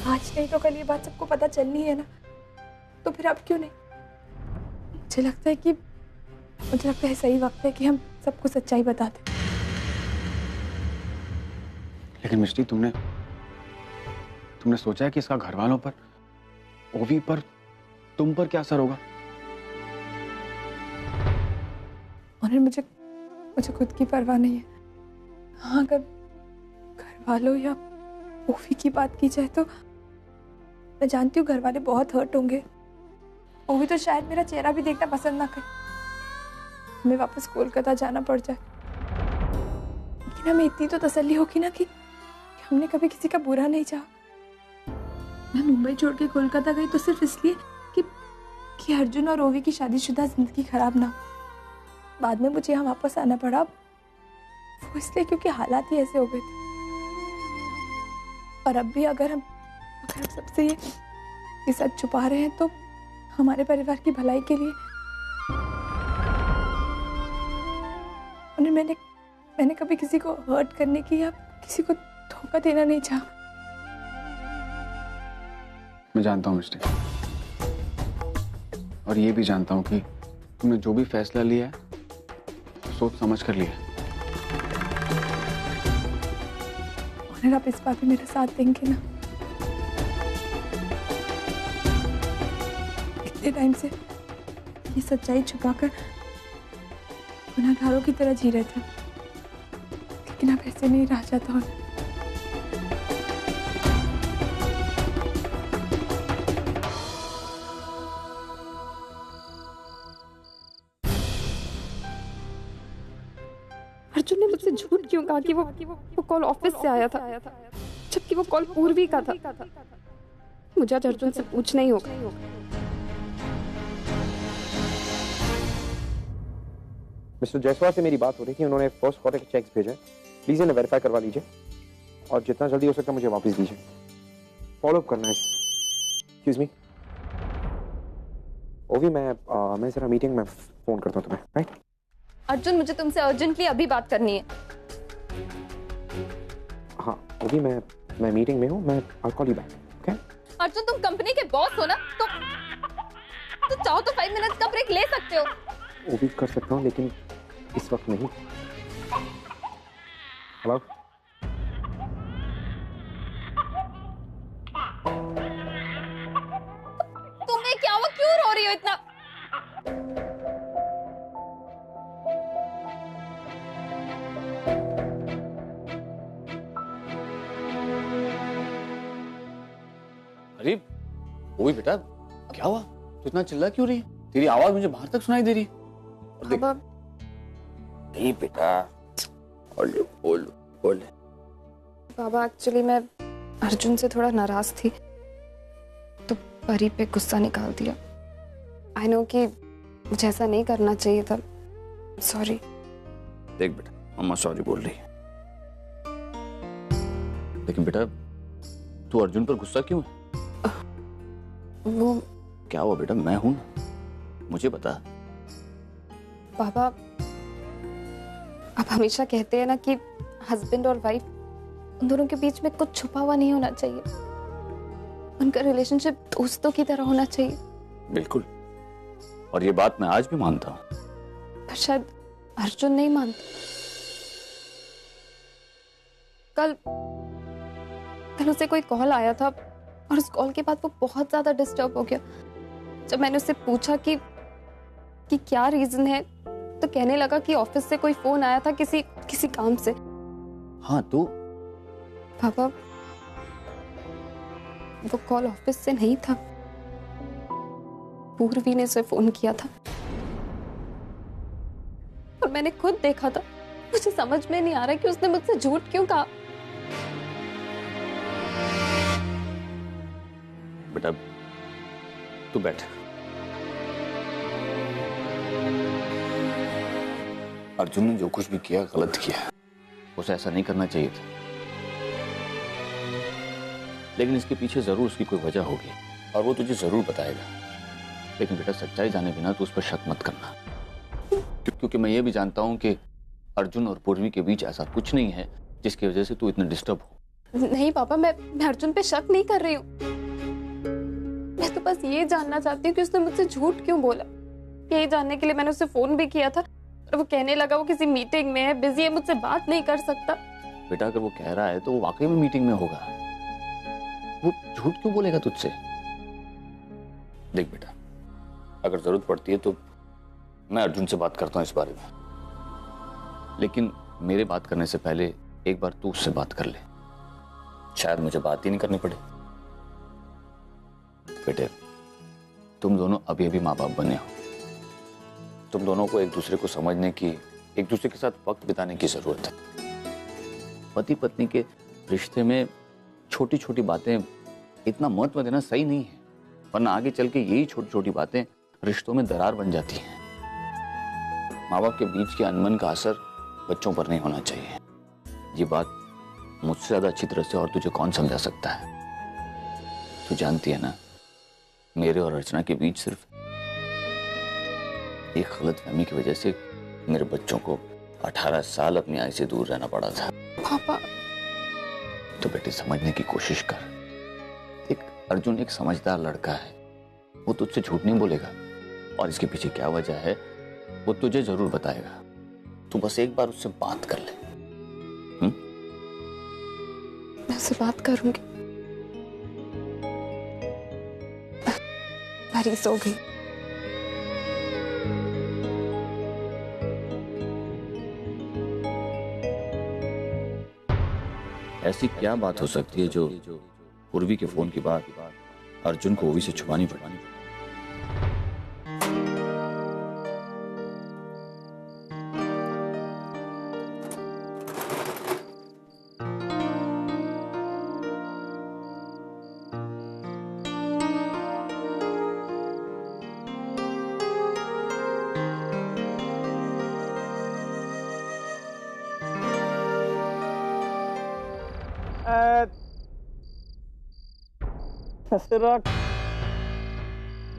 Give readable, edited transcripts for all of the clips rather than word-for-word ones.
आज नहीं तो कल ये बात सबको पता चलनी है ना, तो फिर अब क्यों नहीं? मुझे लगता है सही वक्त है कि हम सबको सच्चाई बता दें। लेकिन मिष्टी, तुमने सोचा है कि इसका घर वालों पर, ओवी पर, तुम पर क्या असर होगा? और मुझे खुद की परवाह नहीं है। हाँ, अगर घर वालों या ओवी की बात की जाए तो मैं जानती हूँ घर वाले बहुत हर्ट होंगे। ओवी तो शायद मेरा चेहरा भी देखना पसंद ना करे, हमें वापस कोलकाता जाना पड़ जाए। लेकिन हमें इतनी तो तसल्ली होगी ना कि हमने कभी किसी का बुरा नहीं चाहा। मैं मुंबई छोड़ के कोलकाता गई तो सिर्फ इसलिए कि अर्जुन और ओवी की शादीशुदा जिंदगी खराब ना हो। बाद में मुझे यहाँ वापस आना पड़ा, वो इसलिए क्योंकि हालात ही ऐसे हो गए थे। और अब भी अगर हम सबसे ये सच छुपा रहे हैं तो हमारे परिवार की भलाई के लिए। और मैंने कभी किसी को हर्ट करने की या किसी को धोखा देना नहीं चाहा। मैं जानता हूँ मिस्टी, और ये भी जानता हूँ कि तुमने जो भी फैसला लिया है सोच समझ कर लिया। और आप इस बार भी मेरा साथ देंगे ना? इतने टाइम से ये सच्चाई छुपाकर गुनहगारों की तरह जी रहे थे, लेकिन अब ऐसे नहीं रहा जाता। और अर्जुन ने मुझसे झूठ क्यों कहा कि वो कॉल ऑफिस से आया था, जबकि वो कॉल पूर्वी का था? मुझे आज अर्जुन से पूछना ही होगा। मिस्टर जायसवाल से मेरी बात हो रही थी, उन्होंने फर्स्ट क्वार्टर के चेक्स भेजे, प्लीज इन्हें वेरीफाई करवा लीजिए और जितना जल्दी हो सकता है मुझे वापस दीजिए। फॉलो अप करना है। एक्सक्यूज मी ओवी, मैं जरा मीटिंग में फोन करता हूँ तुम्हें, राइट? अर्जुन, मुझे तुमसे अर्जेंटली अभी बात करनी है। हाँ ओवी, मैं मीटिंग में हूँ, मैं I'll call you back, okay? Arjun, तुम कंपनी के बॉस हो ना, तो चाहो तो 5 मिनट का ब्रेक ले सकते हो। ओवी, कर सकता हूँ लेकिन इस वक्त नहीं। हेलो, तुम्हें क्या हुआ, क्यों रो रही हो इतना? अरे ओवी बेटा, क्या हुआ? तू इतना चिल्ला क्यों रही है? तेरी आवाज मुझे बाहर तक सुनाई दे रही है। बाबा, नहीं बेटा, बोल। बाबा एक्चुअली मैं अर्जुन से थोड़ा नाराज थी, तो परी पे गुस्सा निकाल दिया। आई नो कि मुझे ऐसा नहीं करना चाहिए था, सॉरी। देख बेटा, मम्मा सॉरी बोल रही है, लेकिन बेटा तू अर्जुन पर गुस्सा क्यों है? वो क्या हुआ बेटा? मैं हूं ना, मुझे बता। पापा, आप हमेशा कहते हैं ना कि हस्बैंड और वाइफ, उन दोनों के बीच में कुछ छुपा हुआ नहीं होना चाहिए, उनका रिलेशनशिप दोस्तों की तरह होना चाहिए। बिल्कुल, और ये बात मैं आज भी मानता हूँ, पर शायद अर्जुन नहीं मानता। कल उसे कोई कॉल आया था और उस कॉल के बाद वो बहुत ज्यादा डिस्टर्ब हो गया। जब मैंने उससे पूछा कि क्या रीजन है, तो कहने लगा कि ऑफिस से कोई फोन आया था किसी काम से। हाँ तो पापा, वो कॉल ऑफिस से नहीं था, पूर्वी ने उसे फोन किया था और मैंने खुद देखा था। मुझे समझ में नहीं आ रहा कि उसने मुझसे झूठ क्यों कहा। बेटा तू बैठ। अर्जुन ने जो कुछ भी किया गलत किया, उसे ऐसा नहीं करना चाहिए था, लेकिन इसके पीछे जरूर उसकी कोई वजह होगी और वो तुझे जरूर बताएगा। लेकिन बेटा सच्चाई जाने बिना तू उस पर शक मत करना, क्योंकि मैं ये भी जानता हूं कि अर्जुन और पूर्वी के बीच ऐसा कुछ नहीं है जिसकी वजह से तू इतना डिस्टर्ब हो। नहीं पापा, मैं अर्जुन पे शक नहीं कर रही हूँ। मैं तो बस ये जानना चाहती हूँ कि उसने मुझसे झूठ क्यों बोला। यही जानने के लिए मैंने उसे फोन भी किया था और वो कहने लगा वो किसी मीटिंग में है, बिजी है, मुझसे बात नहीं कर सकता। बेटा अगर वो कह रहा है तो वो वाकई में मीटिंग में होगा। वो झूठ क्यों बोलेगा तुझसे? देख बेटा, अगर जरूरत पड़ती है तो मैं अर्जुन से बात करता हूँ इस बारे में, लेकिन मेरे बात करने से पहले एक बार तू उससे बात कर ले, शायद मुझे बात ही नहीं करनी पड़े। बेटे, तुम दोनों अभी अभी माँ बाप बने हो, तुम दोनों को एक दूसरे को समझने की, एक दूसरे के साथ वक्त बिताने की जरूरत है। पति पत्नी के रिश्ते में छोटी छोटी बातें इतना महत्व देना सही नहीं है, वरना आगे चल के यही छोटी छोटी बातें रिश्तों में दरार बन जाती हैं। माँ बाप के बीच के अनबन का असर बच्चों पर नहीं होना चाहिए। ये बात मुझसे ज्यादा अच्छी तरह से और तुझे कौन समझा सकता है? तू जानती है ना, मेरे और अर्चना के बीच सिर्फ एक गलतफहमी की वजह से मेरे बच्चों को 18 साल अपनी आई से दूर रहना पड़ा था। पापा, तो बेटे समझने की कोशिश कर। एक अर्जुन एक समझदार लड़का है, वो तुझसे झूठ नहीं बोलेगा और इसके पीछे क्या वजह है वो तुझे जरूर बताएगा। तू बस एक बार उससे बात कर ले। मैं उससे बात करूंगी। हरी सो गई। ऐसी क्या बात हो सकती है जो पूर्वी के फोन के बाद अर्जुन को ओवी से छुपानी पड़ी?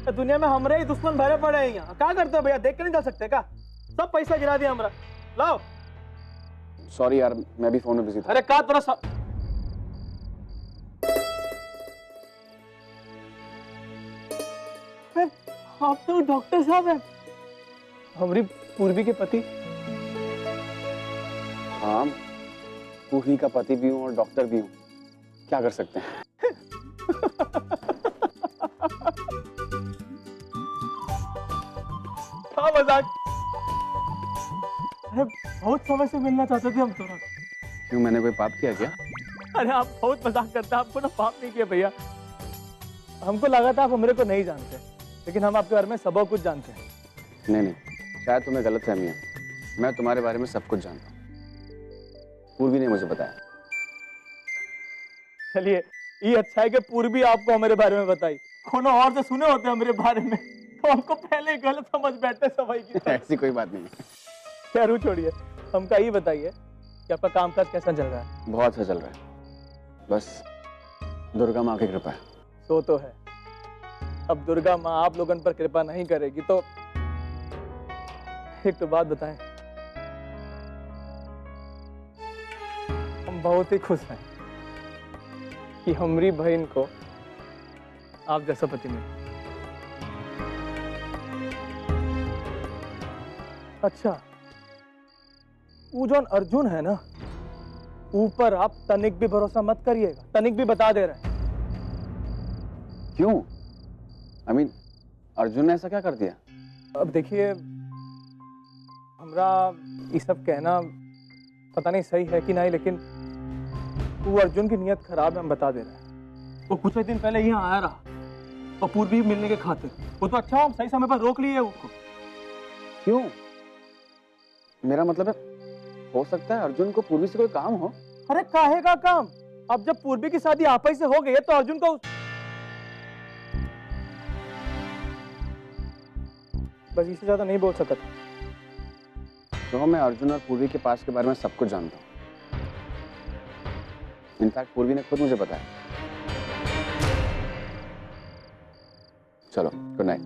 दुनिया में हमरे ही दुश्मन भरे पड़े हैं यहाँ। क्या करते हो भैया, देख के नहीं चल सकते क्या? सब पैसा गिरा दिया हमरा। लाओ। सॉरी यार, मैं भी फोन में बिजी था। अरे का थोड़ा आप तो डॉक्टर साहब हैं, हमारी पूर्वी के पति। हाँ, पूर्वी का पति भी हूँ और डॉक्टर भी हूँ, क्या कर सकते हैं। हाँ मजाक। अरे बहुत समय से मिलना चाहते थे हम तो। क्यों, मैंने कोई पाप किया क्या? अरे आप बहुत मजाक करते हैं, आपको ना पाप नहीं किया भैया। हमको लगा था आप हमरे को नहीं जानते, लेकिन हम आपके बारे में सब कुछ जानते हैं। नहीं, शायद तुम्हें गलतफहमी है। मैं तुम्हारे बारे में सब कुछ जानता हूँ, पूर्वी ने मुझे बताया। चलिए, ये अच्छा है कि पूर्वी आपको हमारे बारे में बताई। कोनो और से सुने होते हमारे बारे में तो हमको पहले ही गलत समझ बैठते सवाई की। ऐसी कोई बात नहीं है। खैर छोड़िए, हमका ये बताइए कि आपका कामकाज कैसा चल रहा है? बहुत अच्छा चल रहा है, बस दुर्गा माँ की कृपा है। सो तो है, अब दुर्गा माँ आप लोगों पर कृपा नहीं करेगी तो एक तो बात बताएं, हम बहुत ही खुश हैं कि हमारी बहन को आप जैसा पति मिले। अच्छा, वो जो अर्जुन है ना, ऊपर आप तनिक भी भरोसा मत करिएगा, तनिक भी बता दे रहे हैं। क्यों? I mean, अर्जुन ने ऐसा क्या कर दिया? अब देखिए, हमरा ये सब कहना पता नहीं सही है कि नहीं, लेकिन वो अर्जुन की नीयत खराब है, हम बता दे रहे हैं। वो कुछ दिन पहले यहाँ आया रहा और पूर्वी मिलने के खातिर। वो तो अच्छा, हम सही समय पर रोक लिए उसको। क्यों? मेरा मतलब है, हो सकता है अर्जुन को पूर्वी से कोई काम हो। अरे काहे का काम? अब जब पूर्वी की शादी आप ही से हो गई है तो अर्जुन को बस इससे ज्यादा नहीं बोल सकता। तो मैं अर्जुन और पूर्वी के पास के बारे में सब कुछ जानता हूँ। इनफैक्ट पूर्वी ने खुद मुझे बताया। चलो, गुड नाइट।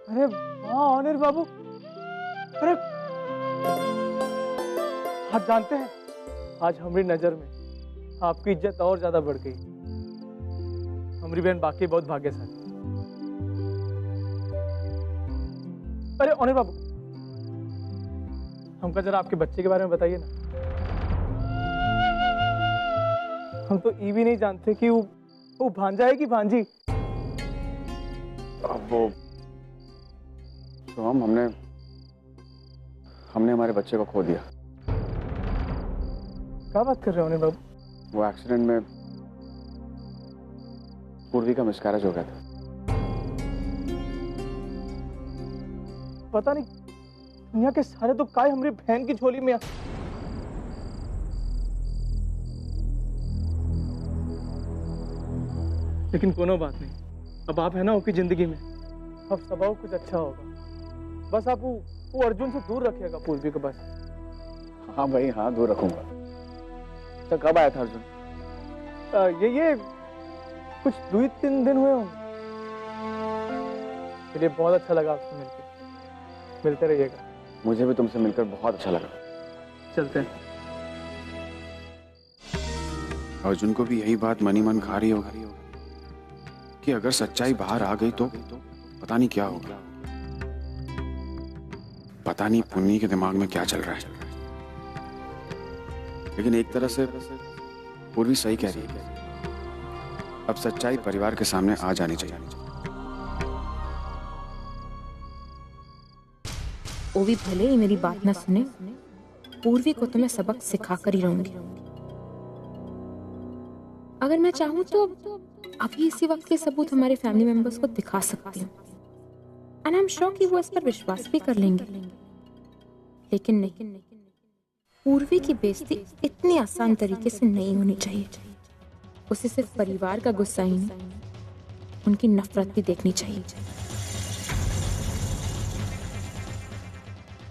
अरे वहाँ आने अनिल बाबू, अरे आप जानते हैं आज हमारी नजर में आपकी इज्जत और ज्यादा बढ़ गई। हमारी बहन बाकी बहुत भाग्यशाली। अरे अनिल बाबू, हमको जरा आपके बच्चे के बारे में बताइए ना। हम तो ये भी नहीं जानते कि वो भांजा है कि भांजी। अब वो तो हमने हमारे बच्चे को खो दिया। क्या बात कर रहे हो अनिल बाबू? वो एक्सीडेंट में पूर्वी का मिसकैरेज हो गया था। पता नहीं दुनिया के सारे तो काय हमारी बहन की झोली में। लेकिन कोनो बात नहीं, अब आप है ना उसकी जिंदगी में, अब सब कुछ अच्छा होगा। बस आप वो अर्जुन से दूर रखिएगा पूर्वी को बस। हाँ भाई हाँ, दूर रखूंगा। तो कब आया था अर्जुन? ये कुछ 2-3 दिन हुए होंगे। मुझे बहुत अच्छा लगा आपसे मिलते रहिएगा। मुझे भी तुमसे मिलकर बहुत अच्छा लगा। चलते हैं। अर्जुन को भी यही बात मनी मन खा रही होगी कि अगर सच्चाई बाहर आ गई तो पता नहीं क्या होगा। पता नहीं पुन्नी के दिमाग में क्या चल रहा है। लेकिन एक तरह से पूर्वी सही कह रही है, अब सच्चाई परिवार के सामने आ जानी चाहिए। वो भी भले ही मेरी बात ना सुने, पूर्वी को तो मैं सबक सिखा कर ही रहूंगी। अगर मैं चाहूं तो अभी इसी वक्त के सबूत हमारे फैमिली मेंबर्स को दिखा सकती हूँ, एंड आई एम श्योर कि वो इस पर विश्वास भी कर लेंगे। लेकिन नहीं, पूर्वी की बेइज्जती इतनी आसान तरीके से नहीं होनी चाहिए। उसे सिर्फ परिवार का गुस्सा ही नहीं, उनकी नफरत भी देखनी चाहिए।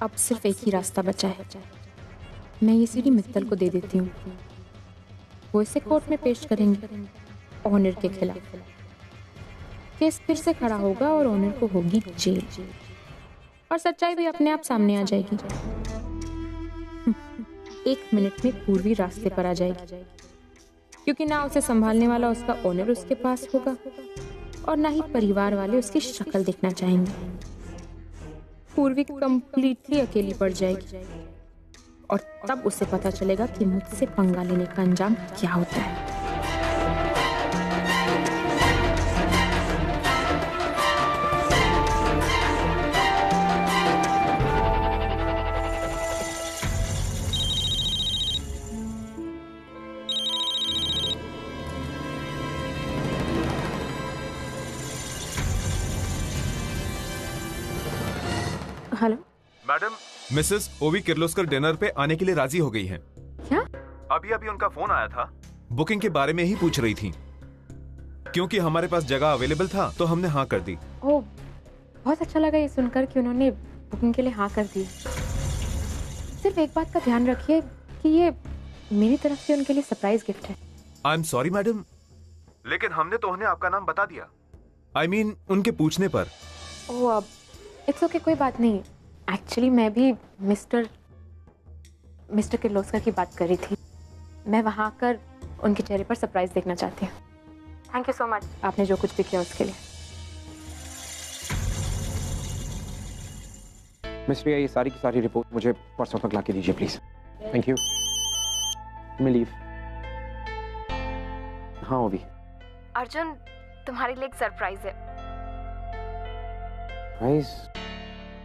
अब सिर्फ एक ही रास्ता बचा है। मैं ये सीढ़ी मित्तल को दे देती हूँ। वो इसे कोर्ट में पेश करेंगे ऑनर के खिलाफ। केस फिर से खड़ा होगा और ऑनर को होगी जेल, और सच्चाई भी अपने आप सामने आ जाएगी। 1 मिनट में पूर्वी रास्ते पर आ जाएगी, क्योंकि ना उसे संभालने वाला उसका ऑनर उसके पास होगा और ना ही परिवार वाले उसकी शक्ल देखना चाहेंगे। पूर्वी कंप्लीटली अकेली पड़ जाएगी, और तब उसे पता चलेगा कि मुझसे पंगा लेने का अंजाम क्या होता है। हेलो मैडम, मिसेस ओवी किर्लोस्कर डिनर पे आने के लिए राजी हो गई हैं। क्या? अभी उनका फोन आया था, बुकिंग के बारे में ही पूछ रही थी। क्योंकि हमारे पास जगह अवेलेबल था तो हमने हाँ कर दी। ओह, बहुत अच्छा लगा ये सुनकर कि उन्होंने बुकिंग के लिए हाँ कर दी। सिर्फ एक बात का ध्यान रखिए कि ये मेरी तरफ से उनके लिए सरप्राइज गिफ्ट है। आई एम सॉरी मैडम, लेकिन हमने तो उन्हें आपका नाम बता दिया। I mean, उनके पूछने पर। ओह, अब इट्स ओके, कोई बात नहीं। एक्चुअली मैं भी मिस्टर किर्लोस्कर की बात कर रही थी। मैं वहाँ आकर उनके चेहरे पर सरप्राइज देखना चाहती हूँ। थैंक यू सो मच, आपने जो कुछ भी किया उसके लिए। मिस रिया, ये सारी की सारी रिपोर्ट मुझे परसों तक ला के दीजिए प्लीज। Thank you. मैं लीव। हाँ ओवी। अर्जुन, तुम्हारे लिए एक सरप्राइज है। सरप्राइज?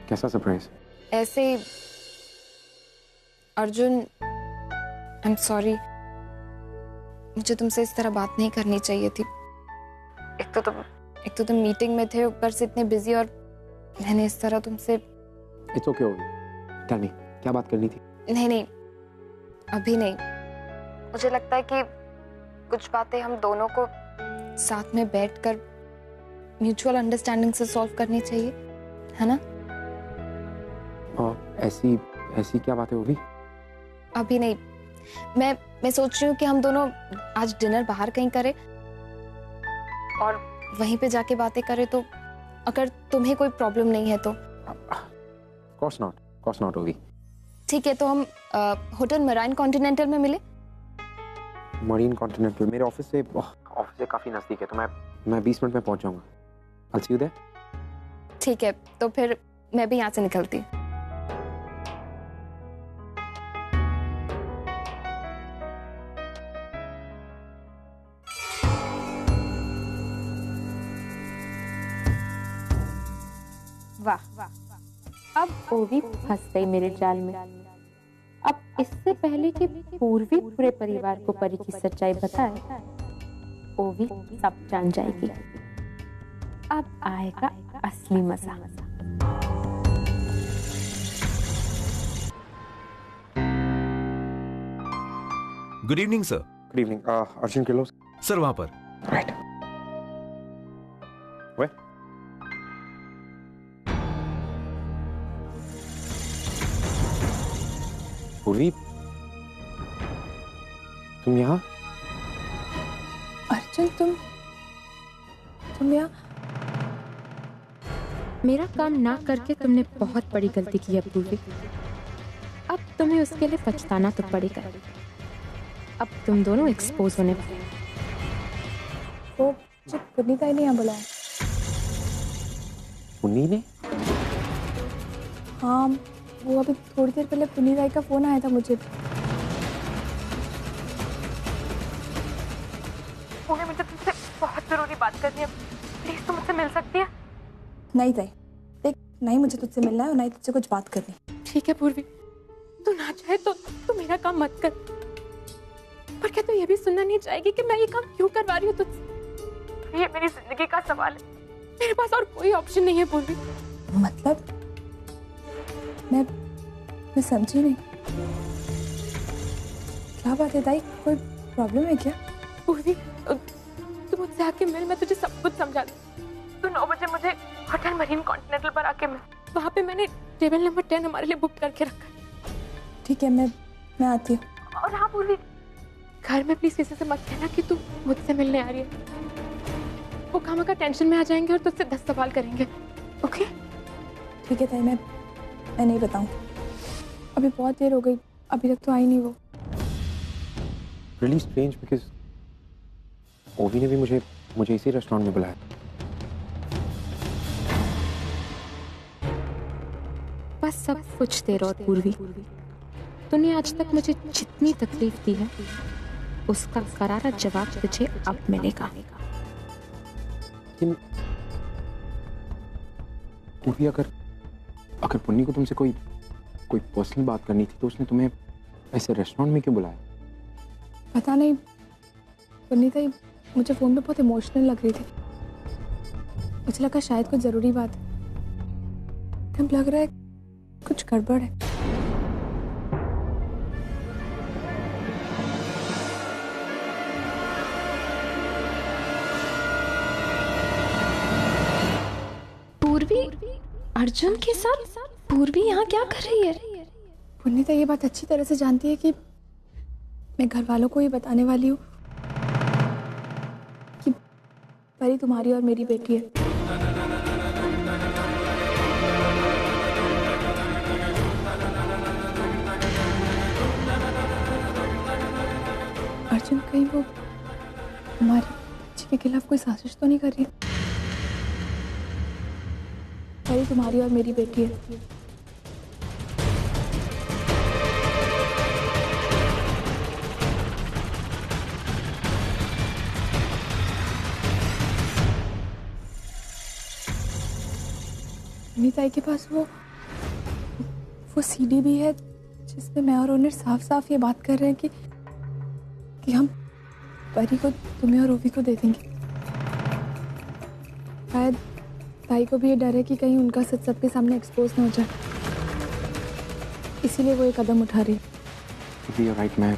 कैसा सरप्राइज? ऐसे अर्जुन, आई एम सॉरी, मुझे तुमसे इस तरह बात नहीं करनी चाहिए थी। एक तो तुम मीटिंग में थे, ऊपर से इतने बिजी, और मैंने इस तरह तुमसे। इट्स ओके ओवी, टेल मी, क्या बात करनी थी? नहीं, अभी नहीं। मुझे लगता है कि कुछ बातें हम दोनों को साथ में बैठकर म्यूचुअल अंडरस्टैंडिंग से सॉल्व करनी चाहिए, है ना? ऐसी क्या बात है ओवी? अभी नहीं। मैं सोच रही हूँ कि हम दोनों आज डिनर बाहर कहीं करें और वहीं पे जाके बातें करें। तो अगर तुम्हें कोई प्रॉब्लम नहीं है तो। कोर्स नॉट ओवी। ठीक है, तो हम होटल मराइन कॉन्टिनेंटल में मिले। मरीन कॉन्टिनेंटल मेरे ऑफिस से काफी नजदीक है, तो मैं 20 मिनट में पहुंच जाऊंगा। I'll see you there। ठीक है, तो फिर मैं भी यहाँ से निकलती हूँ। वाह, अब ओवी फंस गई मेरे जाल में। अब इससे पहले कि पूर्वी पूरे परिवार को परी की सच्चाई बताए, ओवी सब जान जाएगी। अब आएगा असली मजा। Good evening sir. Good evening. Arjun kilo sir वहां पर। राइट। पूर्वी, तुम यहाँ? अर्जुन, तुम यहाँ? मेरा काम ना करके तुमने बहुत बड़ी गलती की है पूर्वी। अब तुम्हें उसके लिए पछताना तो पड़ेगा। अब तुम दोनों एक्सपोज होने वाले। वो मुझे पुनीता ही नहीं यहाँ बुलाया। पुनी ने? हाँ, वो अभी थोड़ी देर पहले पुनीता का फोन आया था मुझे। मुझे तुमसे बहुत जरूरी बात करनी है, प्लीज तुम मुझसे मिल सकती है? नहीं ताई, देख, नहीं मुझे तुझसे मिलना है और नहीं तुझसे कुछ बात करनी। ठीक है पूर्वी, तू ना चाहे तो तू मेरा काम मत कर, पर क्या तू ये भी सुनना नहीं चाहेगी कि मैं ये काम क्यों करवा रही हूँ तुझसे? ये मेरी जिंदगी का सवाल है, मेरे पास और कोई ऑप्शन नहीं है पूर्वी। मतलब मैं समझी नहीं, क्या बात है ताई, कोई प्रॉब्लम है क्या? पूर्वी, तू मुझसे आके मिल, मैं तुझे सब कुछ समझा दूँ। तू 9 बजे मुझे होटल मरीन कॉन्टिनेंटल पर आके मिल, वहाँ पे मैंने टेबल नंबर 10 हमारे लिए बुक करके रखा है। ठीक है, मैं आती हूँ। और हाँ पूर्वी, घर में प्लीज किसी से मत कहना कि तू मुझसे मिलने आ रही है। वो खामा का टेंशन में आ जाएंगे और तुझसे 10 सवाल करेंगे। ओके? ठीक है ताई, मैं नहीं बताऊँ। अभी बहुत देर हो गई, अभी तक तो आई नहीं वो। Really strange because ओवी ने भी मुझे इसी रेस्टोरेंट में बुलाया। बस सब कुछ तेरा और पूर्वी, तूने आज तक मुझे जितनी तकलीफ दी है उसका करारा जवाब तुझे अब मिलेगा। पूर्वी, अगर पुन्नी को तुमसे कोई पर्सनल बात करनी थी तो उसने तुम्हें ऐसे रेस्टोरेंट में क्यों बुलाया? पता नहीं, पुनीता ही मुझे फोन पे बहुत इमोशनल लग रही थी। मुझे लगा शायद कुछ जरूरी बात है, तब लग रहा है कुछ गड़बड़ है। पूर्वी अर्जुन के साथ? पूर्वी यहाँ क्या कर रही है? पुनीता ये बात अच्छी तरह से जानती है कि मैं घर वालों को ही बताने वाली हूँ कि परी तुम्हारी और मेरी बेटी है। अर्जुन, कहीं वो हमारी बच्ची के खिलाफ कोई साजिश तो नहीं कर रही? परी तुम्हारी और मेरी बेटी है। नीताई के पास वो सीडी भी है जिसमें मैं और ओनर साफ साफ ये बात कर रहे हैं कि हम परी को तुम्हें और ओवी को दे देंगे। शायद ताई को भी ये डर है कि कहीं उनका सच सबके सामने एक्सपोज ना हो जाए, इसीलिए वो ये कदम उठा रही है। राइट, मैं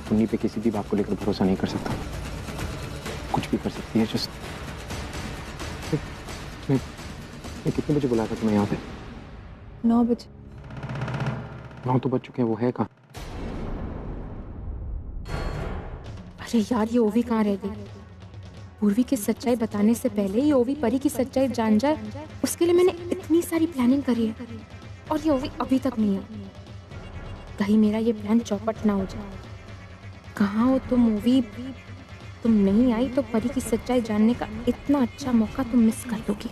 पुन्नी पे किसी भी बात को लेकर भरोसा नहीं कर सकता। कुछ भी कर सकती है। जस्ट मैं कितने बजे बुलाया था तुम्हें यहाँ पे? 9 बजे। 9 तो बज चुके हैं, वो है कहाँ? अरे यार, ये ओवी कहाँ रह गई? पूर्वी की सच्चाई बताने से पहले ये ओवी परी की सच्चाई जान जाए, उसके लिए मैंने इतनी सारी प्लानिंग करी है और ये ओवी अभी तक नहीं आई। कहीं मेरा ये प्लान चौपट ना हो जाए। कहाँ हो तुम ओवी? तुम नहीं आई तो परी की सच्चाई जानने का इतना अच्छा मौका तुम मिस कर दोगी।